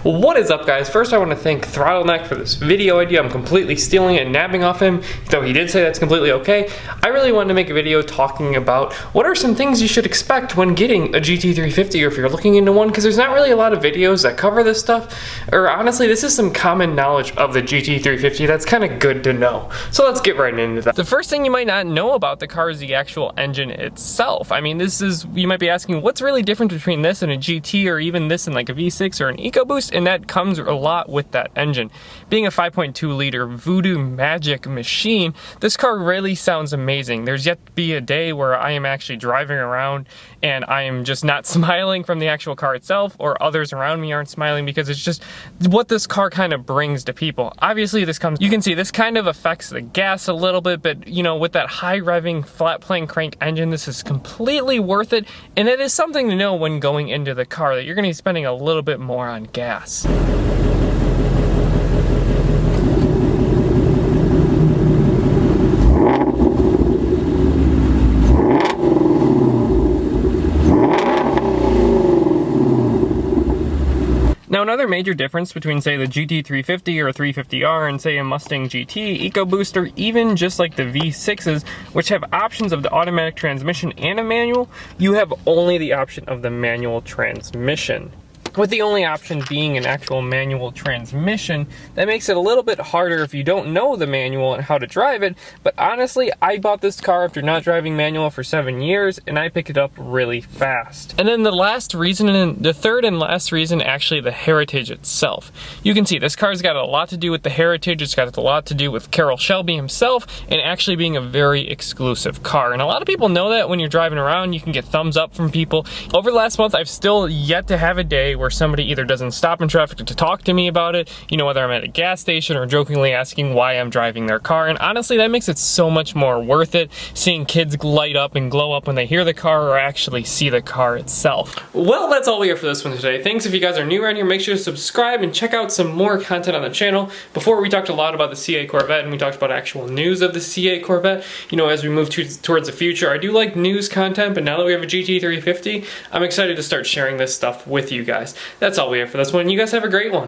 What is up, guys? First I want to thank Throttleneck for this video idea. I'm completely stealing it and nabbing off him, though he did say that's completely okay. I really wanted to make a video talking about what are some things you should expect when getting a GT350 or if you're looking into one, because there's not really a lot of videos that cover this stuff, or honestly this is some common knowledge of the GT350 that's kind of good to know. So let's get right into that. The first thing you might not know about the car is the actual engine itself. I mean, you might be asking, what's really different between this and a GT, or even this and like a V6 or an EcoBoost? And that comes a lot with that engine. Being a 5.2 liter voodoo magic machine, this car really sounds amazing. There's yet to be a day where I am actually driving around and I am just not smiling from the actual car itself, or others around me aren't smiling, because it's just what this car kind of brings to people. Obviously you can see this kind of affects the gas a little bit, but you know, with that high revving flat plane crank engine, this is completely worth it. And it is something to know when going into the car that you're going to be spending a little bit more on gas. Now, another major difference between, say, the GT350 or 350R and, say, a Mustang GT, EcoBoost, or even just like the V6s, which have options of the automatic transmission and a manual, you have only the option of the manual transmission. With the only option being an actual manual transmission, that makes it a little bit harder if you don't know the manual and how to drive it. But honestly, I bought this car after not driving manual for 7 years, and I picked it up really fast. And then the third and last reason, actually the heritage itself. You can see this car's got a lot to do with the heritage. It's got a lot to do with Carroll Shelby himself, and actually being a very exclusive car. And a lot of people know that when you're driving around, you can get thumbs up from people. Over the last month, I've still yet to have a day where somebody either doesn't stop in traffic to talk to me about it, you know, whether I'm at a gas station or jokingly asking why I'm driving their car. And honestly, that makes it so much more worth it, seeing kids light up and glow up when they hear the car or actually see the car itself. Well, that's all we have for this one today. Thanks. If you guys are new around here, make sure to subscribe and check out some more content on the channel. Before, we talked a lot about the CA Corvette, and we talked about actual news of the CA Corvette. You know, as we move towards the future, I do like news content, but now that we have a GT350, I'm excited to start sharing this stuff with you guys. That's all we have for this one. You guys have a great one.